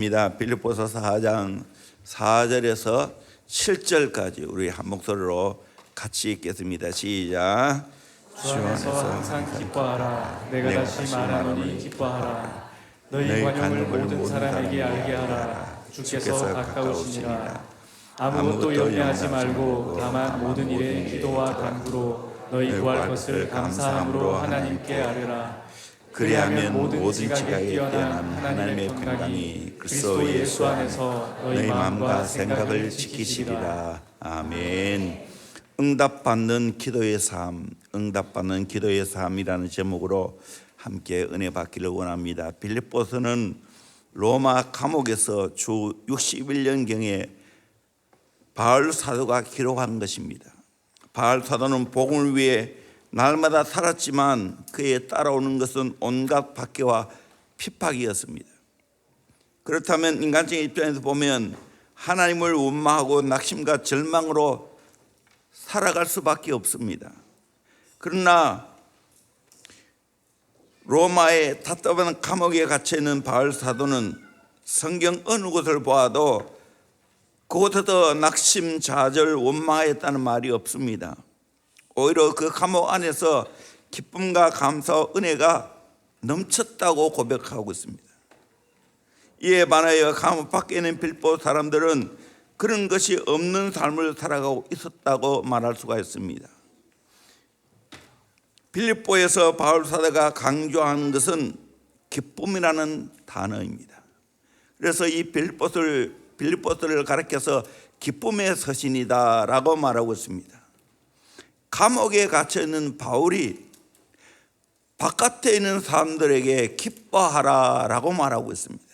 빌립보서 4장 4절에서 7절까지 우리 한 목소리로 같이 읽겠습니다. 시작. 주 안에서 항상 기뻐하라. 내가 다시 말하노니 기뻐하라. 너희 관용을 모든 사람에게 알게 하라. 주께서 가까우시니라. 아무것도 염려하지 말고 다만 모든 일에 기도와 간구로 너희 구할 것을 감사함으로 하나님께 아뢰라. 그리하면 모든 지각에 뛰어난 하나님의 평강이 그리스도 예수 안에서 너희 마음과 생각을 지키시리라. 아멘. 응답받는 기도의 삶, 응답받는 기도의 삶이라는 제목으로 함께 은혜 받기를 원합니다. 빌립보서는 로마 감옥에서 주 61년경에 바울 사도가 기록한 것입니다. 바울 사도는 복음을 위해 날마다 살았지만 그에 따라오는 것은 온갖 박해와 핍박이었습니다. 그렇다면 인간적인 입장에서 보면 하나님을 원망하고 낙심과 절망으로 살아갈 수밖에 없습니다. 그러나 로마의 답답한 감옥에 갇혀있는 바울 사도는 성경 어느 곳을 보아도 그곳에서 낙심, 좌절, 원망하였다는 말이 없습니다. 오히려 그 감옥 안에서 기쁨과 감사와 은혜가 넘쳤다고 고백하고 있습니다. 이에 반하여 감옥 밖에 있는 빌립보 사람들은 그런 것이 없는 삶을 살아가고 있었다고 말할 수가 있습니다. 빌립보에서 바울 사도가 강조하는 것은 기쁨이라는 단어입니다. 그래서 이 빌립보서를 가리켜서 기쁨의 서신이다라고 말하고 있습니다. 감옥에 갇혀 있는 바울이 바깥에 있는 사람들에게 기뻐하라라고 말하고 있습니다.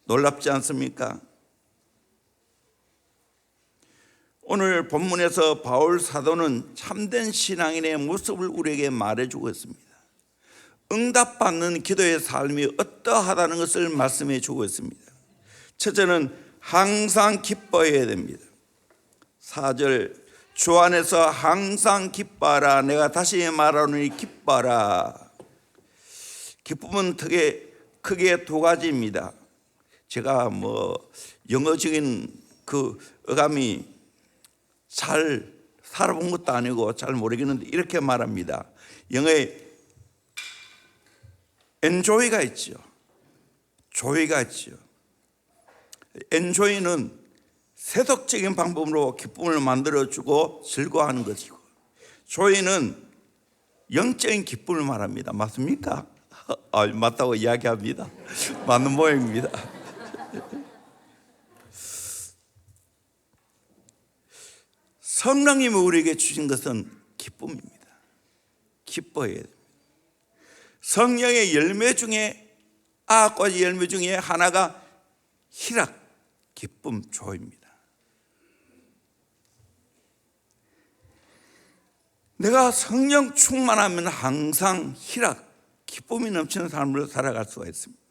놀랍지 않습니까? 오늘 본문에서 바울 사도는 참된 신앙인의 모습을 우리에게 말해주고 있습니다. 응답받는 기도의 삶이 어떠하다는 것을 말씀해 주고 있습니다. 첫째는 항상 기뻐해야 됩니다. 4절, 주 안에서 항상 기뻐하라. 내가 다시 말하노니 기뻐하라. 기쁨은 크게 두 가지입니다. 제가 영어적인 그 어감이 잘 살아본 것도 아니고 잘 모르겠는데 이렇게 말합니다. 영어에 enjoy가 있죠. joy가 있죠. enjoy는 세속적인 방법으로 기쁨을 만들어주고 즐거워하는 것이고, joy는 영적인 기쁨을 말합니다. 맞습니까? 맞다고 이야기합니다. 맞는 모양입니다. 성령님이 우리에게 주신 것은 기쁨입니다. 기뻐해야 됩니다. 성령의 열매 중에 9가지 열매 중에 하나가 희락, 기쁨, 조입니다. 내가 성령 충만하면 항상 희락, 기쁨이 넘치는 삶을 살아갈 수가 있습니다.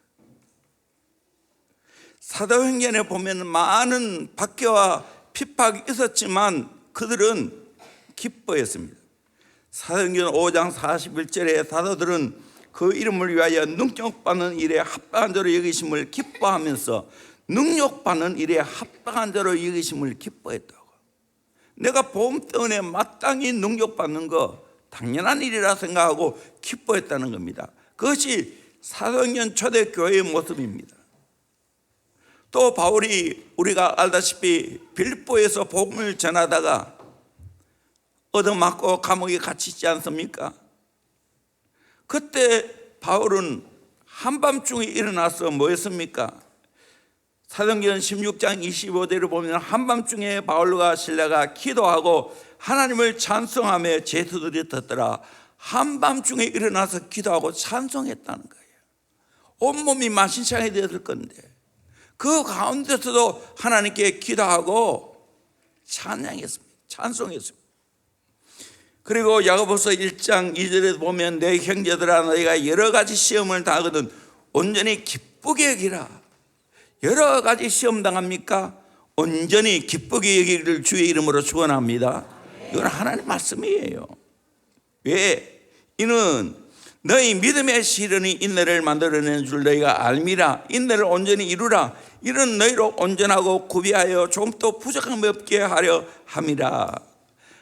사도행전에 보면 많은 박해와 핍박이 있었지만 그들은 기뻐했습니다. 사도행전 5장 41절에 사도들은 그 이름을 위하여 능력받는 일에 합당한 자로 여기심을 기뻐하면서 능력받는 일에 합당한 자로 여기심을 기뻐했다고. 내가 복음 때문에 마땅히 능력받는 거 당연한 일이라 생각하고 기뻐했다는 겁니다. 그것이 사도행전 초대교회의 모습입니다. 또 바울이 우리가 알다시피 빌립보에서 복음을 전하다가 얻어맞고 감옥에 갇히지 않습니까? 그때 바울은 한밤중에 일어나서 뭐 했습니까? 사도행전 16장 25절을 보면 한밤중에 바울과 실라가 기도하고 하나님을 찬송하며 제수들이 듣더라. 한밤중에 일어나서 기도하고 찬송했다는 거예요. 온몸이 만신창이 되었을 건데 그 가운데서도 하나님께 기도하고 찬양했습니다. 찬송했습니다. 그리고 야고보서 1장 2절에 보면 내 형제들아 너희가 여러 가지 시험을 당하거든 온전히 기쁘게 여기라. 여러 가지 시험 당합니까? 온전히 기쁘게 여기기를 주의 이름으로 축원합니다. 이건 하나님 말씀이에요. 왜? 이는 너희 믿음의 시련이 인내를 만들어내는 줄 너희가 알미라. 인내를 온전히 이루라. 이는 너희로 온전하고 구비하여 조금도 부족함이 없게 하려 함이라.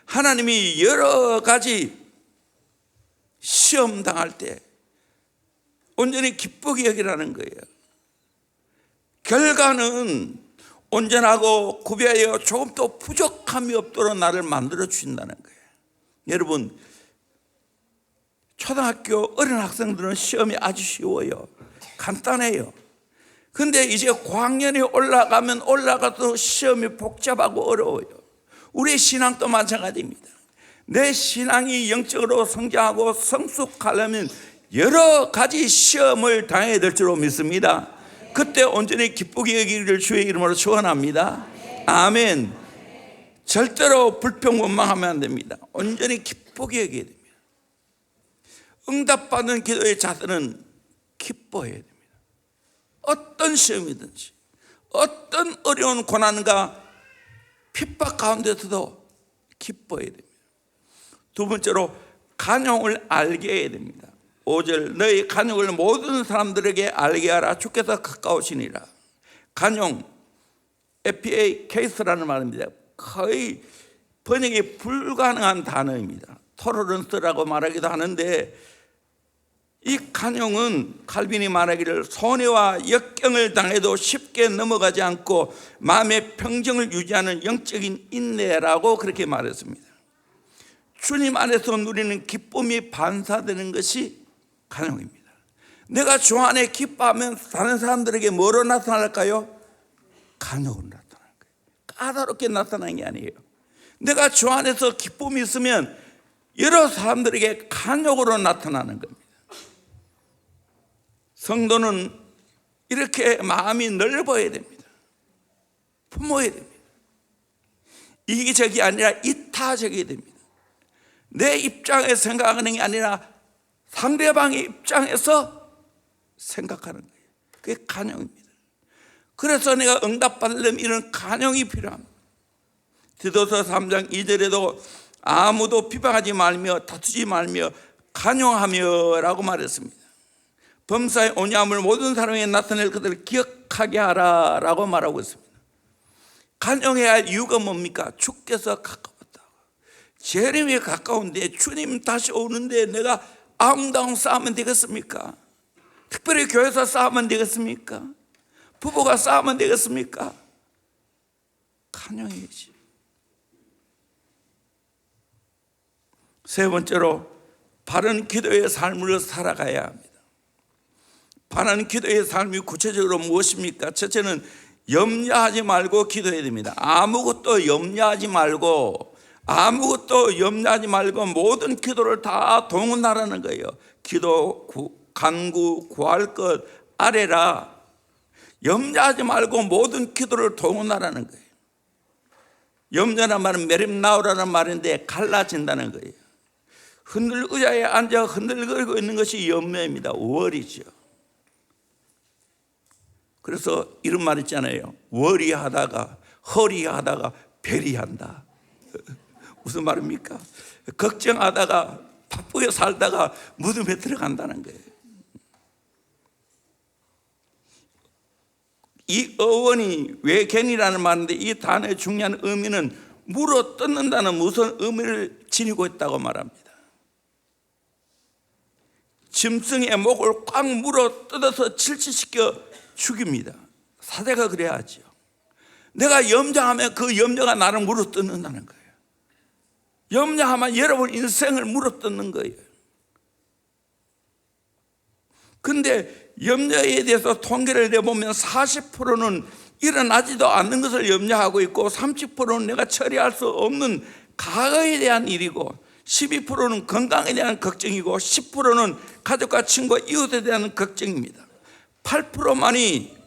하나님이 여러 가지 시험 당할 때 온전히 기쁘게 여기라는 거예요. 결과는 온전하고 구비하여 조금도 부족함이 없도록 나를 만들어 주신다는 거예요. 여러분, 초등학교 어린 학생들은 시험이 아주 쉬워요. 간단해요. 근데 이제 고학년이 올라가면 올라가도 시험이 복잡하고 어려워요. 우리 신앙도 마찬가지입니다. 내 신앙이 영적으로 성장하고 성숙하려면 여러 가지 시험을 당해야 될 줄로 믿습니다. 그때 온전히 기쁘게 여기기를 주의 이름으로 축원합니다. 아멘. 절대로 불평 원망하면 안 됩니다. 온전히 기쁘게 여겨야 됩니다. 응답받는 기도의 자세는 기뻐해야 됩니다. 어떤 시험이든지 어떤 어려운 고난과 핍박 가운데서도 기뻐해야 됩니다. 두 번째로 간용을 알게 해야 됩니다. 5절 너희 간용을 모든 사람들에게 알게 하라. 주께서 가까우시니라. 간용 에피케이스라는 말입니다. 거의 번역이 불가능한 단어입니다. 토러런스라고 말하기도 하는데 이 간용은 칼빈이 말하기를 손해와 역경을 당해도 쉽게 넘어가지 않고 마음의 평정을 유지하는 영적인 인내라고 그렇게 말했습니다. 주님 안에서 누리는 기쁨이 반사되는 것이 간용입니다. 내가 주 안에 기뻐하면 다른 사람들에게 뭐로 나타날까요? 간용으로 나타나는 거예요. 까다롭게 나타나는 게 아니에요. 내가 주 안에서 기쁨이 있으면 여러 사람들에게 간용으로 나타나는 겁니다. 성도는 이렇게 마음이 넓어야 됩니다. 품어야 됩니다. 이기적이 아니라 이타적이 됩니다. 내 입장에서 생각하는 게 아니라 상대방의 입장에서 생각하는 거예요. 그게 간용입니다. 그래서 내가 응답받으려면 이런 간용이 필요합니다. 디도서 3장 2절에도 아무도 비방하지 말며 다투지 말며 간용하며 라고 말했습니다. 범사의 온유함을 모든 사람에게 나타낼 것을 기억하게 하라 라고 말하고 있습니다. 간용해야 할 이유가 뭡니까? 주께서 가까웠다. 재림이 가까운데 주님 다시 오는데 내가 아웅다웅 싸우면 되겠습니까? 특별히 교회에서 싸우면 되겠습니까? 부부가 싸우면 되겠습니까? 간용해야지. 세 번째로 바른 기도의 삶을 살아가야 합니다. 바른 기도의 삶이 구체적으로 무엇입니까? 첫째는 염려하지 말고 기도해야 됩니다. 아무것도 염려하지 말고 모든 기도를 다 동원하라는 거예요. 기도, 간구, 구할 것 아래라. 염려하지 말고 모든 기도를 동원하라는 거예요. 염려란 말은 메림나우라는 말인데 갈라진다는 거예요. 의자에 앉아 흔들거리고 있는 것이 염려입니다. 월이죠. 그래서 이런 말 있잖아요. 월이하다가 허리하다가 베리한다. 무슨 말입니까? 걱정하다가 바쁘게 살다가 무덤에 들어간다는 거예요. 이 어원이 외견이라는 말인데 이 단어의 중요한 의미는 물어 뜯는다는 무슨 의미를 지니고 있다고 말합니다. 짐승의 목을 꽉 물어 뜯어서 질치시켜 죽입니다. 사대가 그래야 하죠. 내가 염려하면 그 염려가 나를 물어 뜯는다는 거예요. 염려하면 여러분 인생을 물어 뜯는 거예요. 근데 염려에 대해서 통계를 내보면 40%는 일어나지도 않는 것을 염려하고 있고 30%는 내가 처리할 수 없는 과거에 대한 일이고 12%는 건강에 대한 걱정이고 10%는 가족과 친구와 이웃에 대한 걱정입니다. 8%만이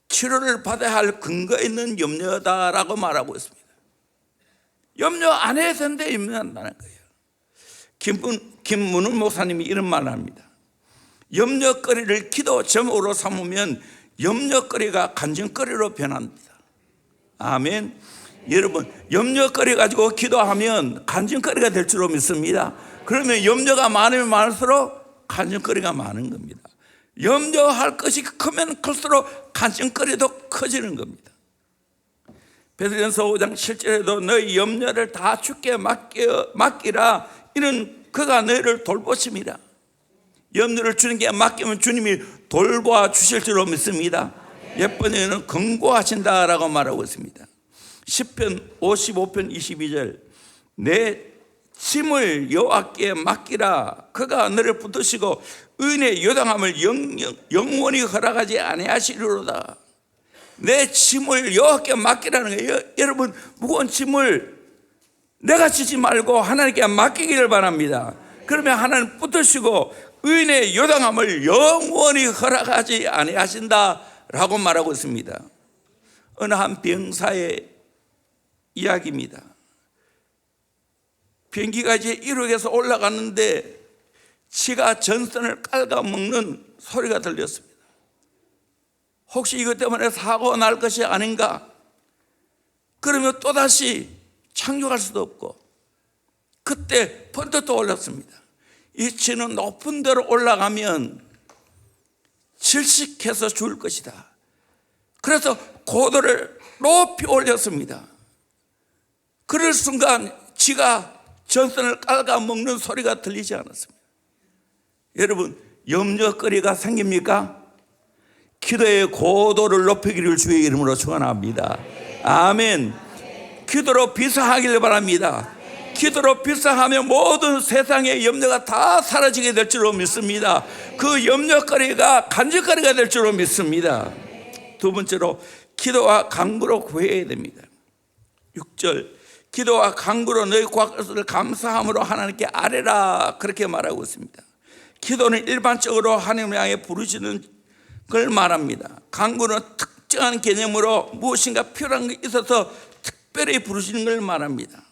치료를 받아야 할 근거 있는 염려다라고 말하고 있습니다. 염려 안 해야 되는데 염려한다는 거예요. 김문훈 목사님이 이런 말을 합니다. 염려거리를 기도 제목으로 삼으면 염려거리가 간증거리로 변합니다. 아멘. 여러분 염려거리 가지고 기도하면 간증거리가 될 줄로 믿습니다. 그러면 염려가 많으면 많을수록 간증거리가 많은 겁니다. 염려할 것이 크면 클수록 간증거리도 커지는 겁니다. 베드로전서 5장 7절에도 너희 염려를 다 주께 맡기라. 이는 그가 너희를 돌보심이라. 염려를 주님께 맡기면 주님이 돌보아 주실 줄로 믿습니다. 예번에는 긍고하신다라고 말하고 있습니다. 시편 55편 22절 내 짐을 여호와께 맡기라. 그가 너를 붙드시고 의인의 요당함을 영원히 허락하지 아니하시리로다. 내 짐을 여호와께 맡기라는 거예요. 여러분, 무거운 짐을 내가 지지 말고 하나님께 맡기기를 바랍니다. 그러면 하나님 붙드시고 의인의 요당함을 영원히 허락하지 아니하신다라고 말하고 있습니다. 어느 한 병사의 이야기입니다. 비행기가 이제 이륙해서 올라갔는데 지가 전선을 깔아먹는 소리가 들렸습니다. 혹시 이것 때문에 사고가 날 것이 아닌가? 그러면 또다시 착륙할 수도 없고, 그때 번뜩 떠올랐습니다. 이 지는 높은 데로 올라가면 질식해서 죽을 것이다. 그래서 고도를 높이 올렸습니다. 그럴 순간 지가 전선을 깔아먹는 소리가 들리지 않았습니다. 여러분, 염려거리가 생깁니까? 기도의 고도를 높이기를 주의 이름으로 축원합니다. 아멘. 기도로 비상하기를 바랍니다. 기도로 비상하면 모든 세상의 염려가 다 사라지게 될 줄로 믿습니다. 그 염려거리가 간증거리가 될 줄로 믿습니다. 두 번째로 기도와 간구로 구해야 됩니다. 6절 기도와 간구로 너희 구할 것을 감사함으로 하나님께 아뢰라, 그렇게 말하고 있습니다. 기도는 일반적으로 하나님을 향해 부르시는 걸 말합니다. 간구는 특정한 개념으로 무엇인가 필요한 게 있어서 특별히 부르시는 걸 말합니다.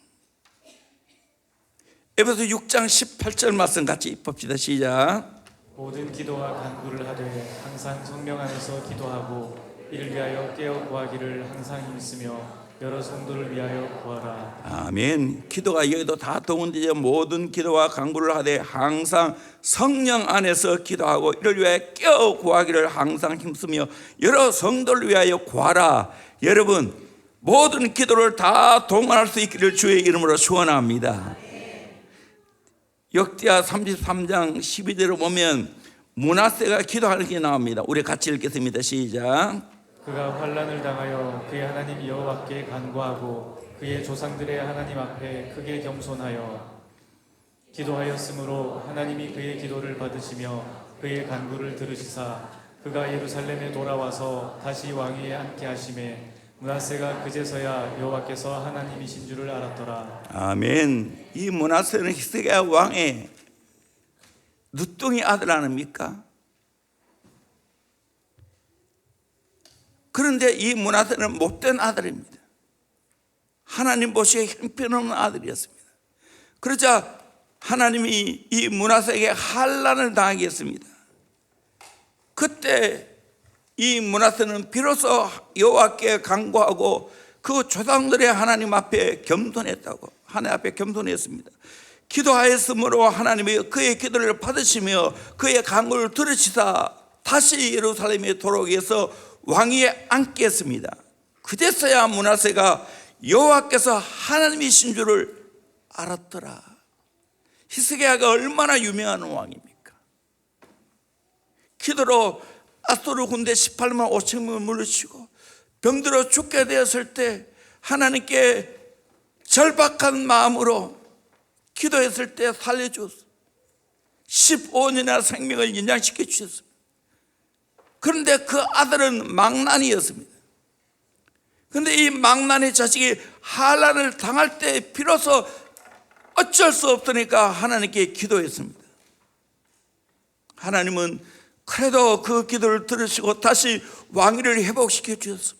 에베소 6장 18절 말씀 같이 봅시다. 시작. 모든 기도와 간구를 하되 항상 성령 안에서 기도하고 이를 위하여 깨어 구하기를 항상 힘쓰며 여러 성도를 위하여 구하라. 아멘. 기도가 여기도 다 동원되죠. 모든 기도와 간구를 하되 항상 성령 안에서 기도하고 이를 위하여 깨어 구하기를 항상 힘쓰며 여러 성도를 위하여 구하라. 여러분, 모든 기도를 다 동원할 수 있기를 주의 이름으로 축원합니다. 역대하 33장 12절을 보면 므낫세가 기도하는 게 나옵니다. 우리 같이 읽겠습니다. 시작. 그가 환난을 당하여 그의 하나님 여호와께 간구하고 그의 조상들의 하나님 앞에 크게 겸손하여 기도하였으므로 하나님이 그의 기도를 받으시며 그의 간구를 들으시사 그가 예루살렘에 돌아와서 다시 왕위에 앉게 하심에 므낫세가 그제서야 여호와께서 하나님이신 줄을 알았더라. 아멘. 이 므낫세는 히스기야 왕의 늦둥이 아들 아닙니까? 그런데 이 므낫세는 못된 아들입니다. 하나님 보시기에 형편없는 아들이었습니다. 그러자 하나님이 이 므낫세에게 환난을 당하게 했습니다. 그때 이 므낫세는 비로소 여호와께 간구하고 그 조상들의 하나님 앞에 겸손했다고, 하나님 앞에 겸손했습니다. 기도하였으므로 하나님이 그의 기도를 받으시며 그의 간구를 들으시사 다시 예루살렘에 돌아오게 해서 왕위에 앉게 했습니다. 그제서야 므낫세가 여호와께서 하나님이신 줄을 알았더라. 히스기야가 얼마나 유명한 왕입니까? 기도로 아소르 군대 18만 5천명을 물리치고 병들어 죽게 되었을 때 하나님께 절박한 마음으로 기도했을 때 살려주었습니다. 15년이나 생명을 연장시켜 주셨습니다. 그런데 그 아들은 망난이었습니다. 그런데 이 망난의 자식이 환난을 당할 때 비로소 어쩔 수 없으니까 하나님께 기도했습니다. 하나님은 그래도 그 기도를 들으시고 다시 왕위를 회복시켜 주셨습니다.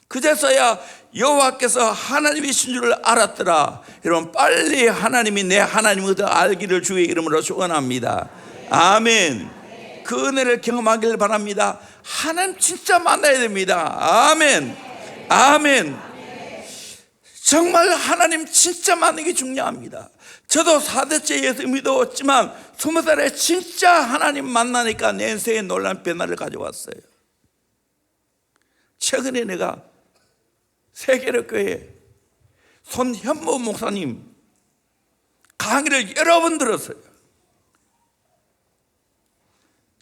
그제서야 여호와께서 하나님이신 줄을 알았더라. 여러분, 빨리 하나님이 내 하나님을 알기를 주의 이름으로 축원합니다. 아멘. 그 은혜를 경험하길 바랍니다. 하나님 진짜 만나야 됩니다. 아멘. 아멘. 정말 하나님 진짜 만나는 게 중요합니다. 저도 4대째 예수 믿어왔지만 20살에 진짜 하나님 만나니까 내 인생에 놀라운 변화를 가져왔어요. 최근에 내가 세계력교회 손현모 목사님 강의를 여러 번 들었어요.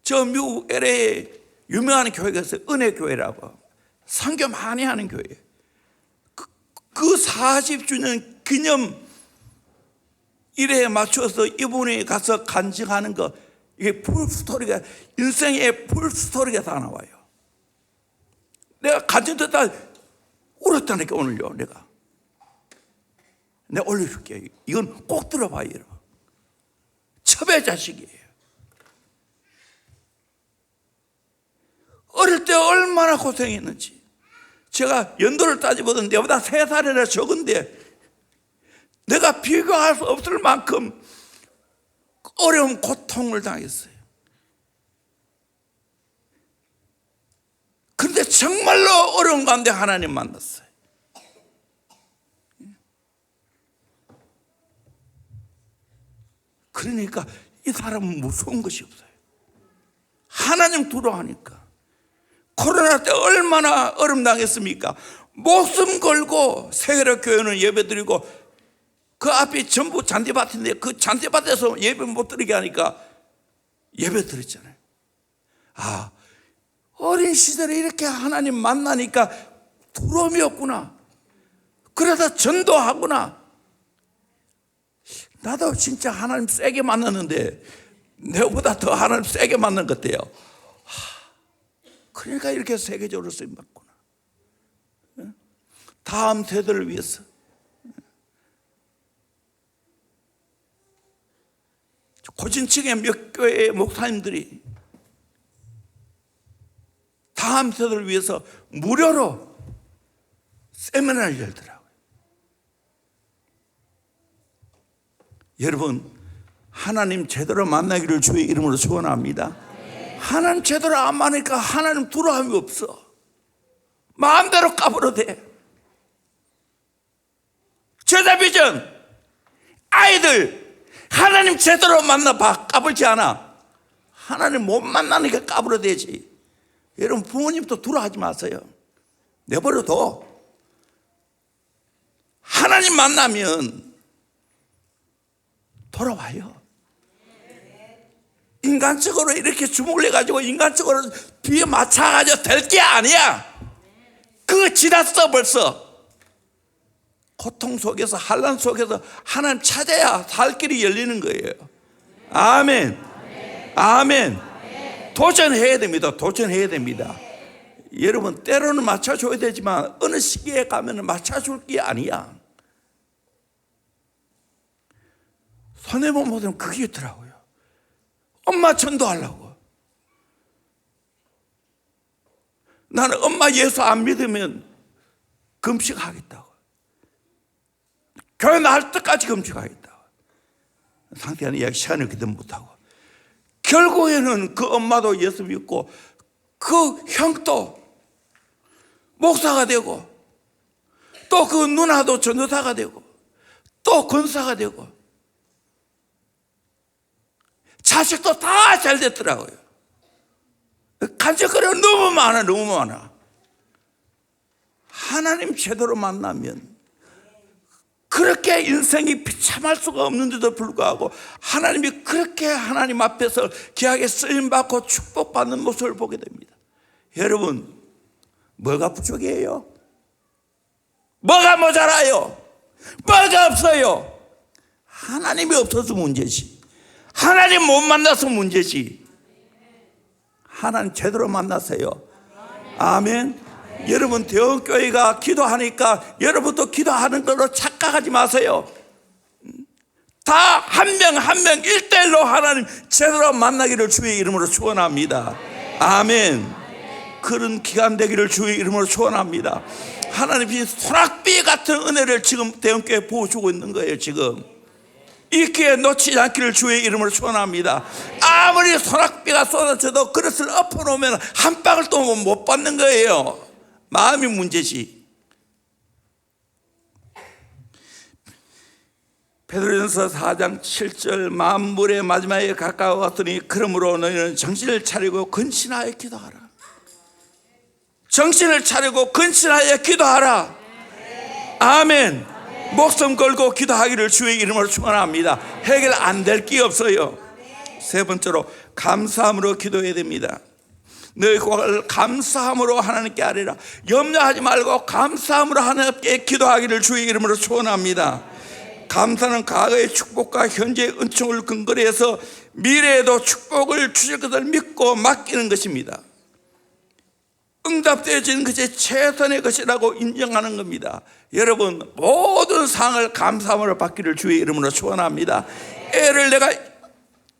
저 미국 LA에 유명한 교회가 있어요. 은혜교회라고. 선교 많이 하는 교회. 그 40주년 기념 일에 맞춰서 이분이 가서 간증하는 거, 이게 풀스토리가, 인생의 풀스토리가 다 나와요. 내가 간증 듣다 울었다니까, 오늘요. 내가 올려줄게요. 이건 꼭 들어봐요, 여러분. 첩의 자식이에요. 어릴 때 얼마나 고생했는지. 제가 연도를 따지보던 내보다 3살이나 적은데 내가 비교할 수 없을 만큼 어려운 고통을 당했어요. 그런데 정말로 어려운 가운데 하나님 만났어요. 그러니까 이 사람은 무서운 것이 없어요. 하나님 두려워하니까. 코로나 때 얼마나 어려움 당했습니까? 목숨 걸고 세계력교회는 예배드리고 그 앞이 전부 잔디밭인데 그 잔디밭에서 예배 못 드리게 하니까 예배 드렸잖아요. 아, 어린 시절에 이렇게 하나님 만나니까 두려움이 없구나. 그래서 전도하구나. 나도 진짜 하나님 세게 만났는데 내보다 더 하나님 세게 만난 것 같아요. 그러니까 이렇게 세계적으로 쓰임받구나. 다음 세대를 위해서. 고진층의 몇 교회의 목사님들이 다음 세대를 위해서 무료로 세미나를 열더라고요. 여러분, 하나님 제대로 만나기를 주의 이름으로 축원합니다. 하나님 제대로 안 만나니까 하나님 두려움이 없어. 마음대로 까불어도 돼. 제자 비전, 아이들 하나님 제대로 만나봐. 까불지 않아. 하나님 못 만나니까 까불어도 되지. 여러분, 부모님도 두려워하지 마세요. 내버려둬. 하나님 만나면 돌아와요. 인간적으로 이렇게 주목을 해가지고 인간적으로 비에 맞춰가지고 될 게 아니야. 그거 지났어 벌써. 고통 속에서, 환난 속에서 하나님 찾아야 살 길이 열리는 거예요. 아멘. 아멘. 도전해야 됩니다. 도전해야 됩니다. 여러분, 때로는 맞춰줘야 되지만 어느 시기에 가면 맞춰줄 게 아니야. 손해본 모든 그게 있더라고요. 엄마 전도하려고. 나는 엄마 예수 안 믿으면 금식하겠다고. 교회 나갈 때까지 금식하겠다고. 상태한 이야기 시간을 기도 못하고. 결국에는 그 엄마도 예수 믿고 그 형도 목사가 되고 또 그 누나도 전도사가 되고 또 권사가 되고 자식도 다 잘 됐더라고요. 간직거리가 너무 많아, 너무 많아. 하나님 제대로 만나면 그렇게 인생이 비참할 수가 없는데도 불구하고 하나님이 그렇게 하나님 앞에서 귀하게 쓰임받고 축복받는 모습을 보게 됩니다. 여러분, 뭐가 부족해요? 뭐가 모자라요? 뭐가 없어요? 하나님이 없어서 문제지. 하나님 못 만나서 문제지. 하나님 제대로 만나세요. 아멘. 여러분, 대형교회가 기도하니까 여러분도 기도하는 걸로 착각하지 마세요. 다 한 명 한 명 1대1로 하나님 제대로 만나기를 주의 이름으로 축원합니다. 아멘. 그런 기간 되기를 주의 이름으로 축원합니다. 하나님이 소낙비 같은 은혜를 지금 대형교회에 부어주고 있는 거예요. 지금 이 기회 놓치지 않기를 주의 이름으로 축원합니다. 아무리 소낙비가 쏟아져도 그릇을 엎어놓으면 한 방울 또 못 받는 거예요. 마음이 문제지. 베드로전서 4장 7절 만물의 마지막에 가까워왔더니 그러므로 너희는 정신을 차리고 근신하여 기도하라. 정신을 차리고 근신하여 기도하라. 아멘. 목숨 걸고 기도하기를 주의 이름으로 축원합니다. 해결 안 될 게 없어요. 세 번째로 감사함으로 기도해야 됩니다. 너희 그걸 감사함으로 하나님께 아뢰라. 염려하지 말고 감사함으로 하나님께 기도하기를 주의 이름으로 축원합니다. 감사는 과거의 축복과 현재의 은총을 근거로 해서 미래에도 축복을 주실 것을 믿고 맡기는 것입니다. 응답되어지는 것이 최선의 것이라고 인정하는 겁니다. 여러분, 모든 상을 감사함으로 받기를 주의 이름으로 축원합니다. 애를 내가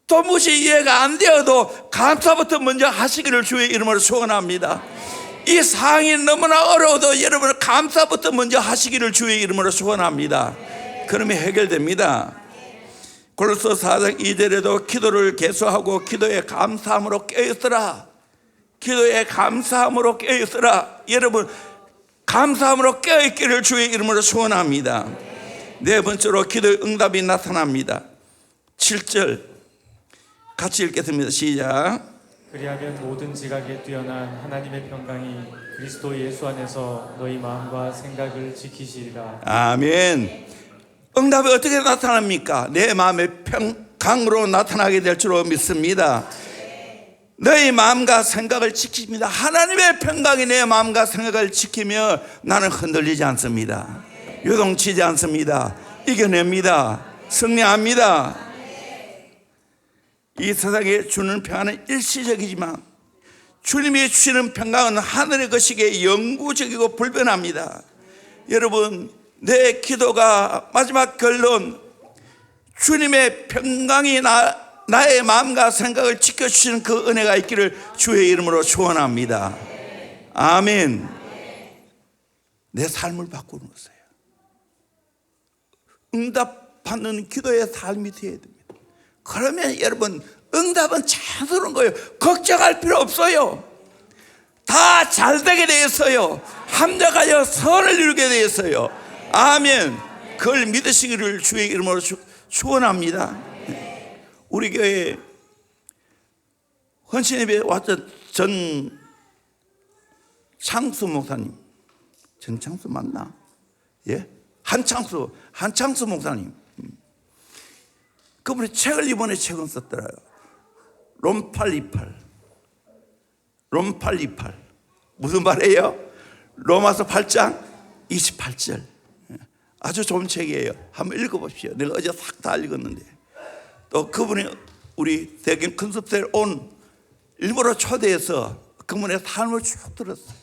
도무지 이해가 안 되어도 감사부터 먼저 하시기를 주의 이름으로 축원합니다. 이 상이 너무나 어려워도 여러분 감사부터 먼저 하시기를 주의 이름으로 축원합니다. 그러면 해결됩니다. 골로새 4장 2절에도 기도를 계속하고 기도에 감사함으로 깨어있으라. 기도에 감사함으로 깨어있으라. 여러분 감사함으로 깨어있기를 주의 이름으로 축원합니다. 네 번째로 기도의 응답이 나타납니다. 7절 같이 읽겠습니다. 시작. 그리하면 모든 지각에 뛰어난 하나님의 평강이 그리스도 예수 안에서 너희 마음과 생각을 지키시리라. 아멘. 응답이 어떻게 나타납니까? 내 마음의 평강으로 나타나게 될 줄로 믿습니다. 너희 마음과 생각을 지킵니다. 하나님의 평강이 내 마음과 생각을 지키며 나는 흔들리지 않습니다. 요동치지 않습니다. 이겨냅니다. 승리합니다. 이 세상에 주는 평안은 일시적이지만 주님이 주시는 평강은 하늘의 것이기에 영구적이고 불변합니다. 여러분, 내 기도가 마지막 결론 주님의 평강이 나의 마음과 생각을 지켜주시는 그 은혜가 있기를 주의 이름으로 축원합니다. 아멘. 내 삶을 바꾸는 것이에요. 응답받는 기도의 삶이 되어야 됩니다. 그러면 여러분 응답은 자연스러운 거예요. 걱정할 필요 없어요. 다 잘 되게 되어 있어요. 합력하여 선을 이루게 되어 있어요. 아멘. 그걸 믿으시기를 주의 이름으로 축원합니다. 우리 교회 헌신예배에 왔던 전창수 목사님, 전창수 맞나? 예? 한창수 목사님. 그분이 책을 이번에 최근 썼더라요. 롬 828. 무슨 말이에요? 로마서 8장 28절. 아주 좋은 책이에요. 한번 읽어보십시오. 내가 어제 싹 다 읽었는데. 또 그분이 우리 대경 컨셉트에 온 일부러 초대해서 그분의 삶을 쭉 들었어요.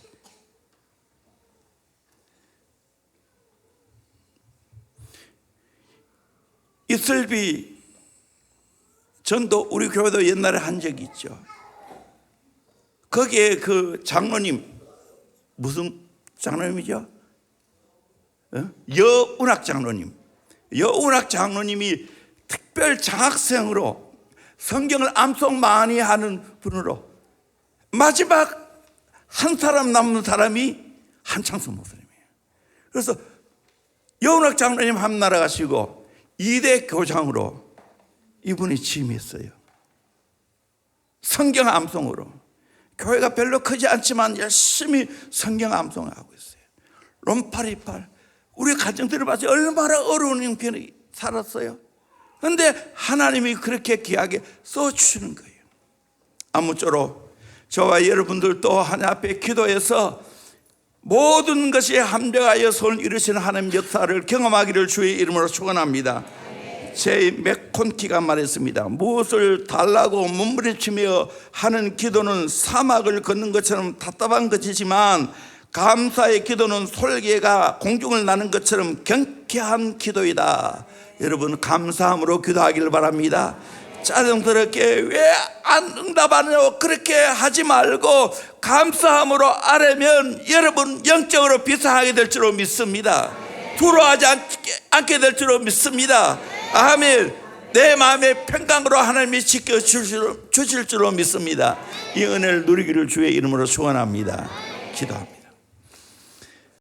이슬비 전도 우리 교회도 옛날에 한 적이 있죠. 거기에 그 장로님, 무슨 장로님이죠? 여운학 장로님이 특별 장학생으로 성경을 암송 많이 하는 분으로 마지막 한 사람 남은 사람이 한창수 목사님이에요. 그래서 여운학 장로님 한 나라 가시고 2대 교장으로 이분이 취임했어요. 성경 암송으로. 교회가 별로 크지 않지만 열심히 성경 암송을 하고 있어요. 롬 828. 우리 가정들을 봐서 얼마나 어려운 형편이 살았어요. 그런데 하나님이 그렇게 귀하게 써주시는 거예요. 아무쪼록 저와 여러분들도 하나님 앞에 기도해서 모든 것이 합력하여 손을 이루시는 하나님 역사를 경험하기를 주의 이름으로 축원합니다. 제 맥콘키가 말했습니다. 무엇을 달라고 몸부림치며 하는 기도는 사막을 걷는 것처럼 답답한 것이지만 감사의 기도는 솔개가 공중을 나는 것처럼 경쾌한 기도이다. 여러분 감사함으로 기도하기를 바랍니다. 짜증스럽게 왜 안 응답하냐고 그렇게 하지 말고 감사함으로 아뢰면 여러분 영적으로 비상하게 될 줄로 믿습니다. 두려워하지 않게 될 줄로 믿습니다. 아멘. 내 마음의 평강으로 하나님이 지켜주실 줄로 믿습니다. 이 은혜를 누리기를 주의 이름으로 축원합니다. 기도합니다.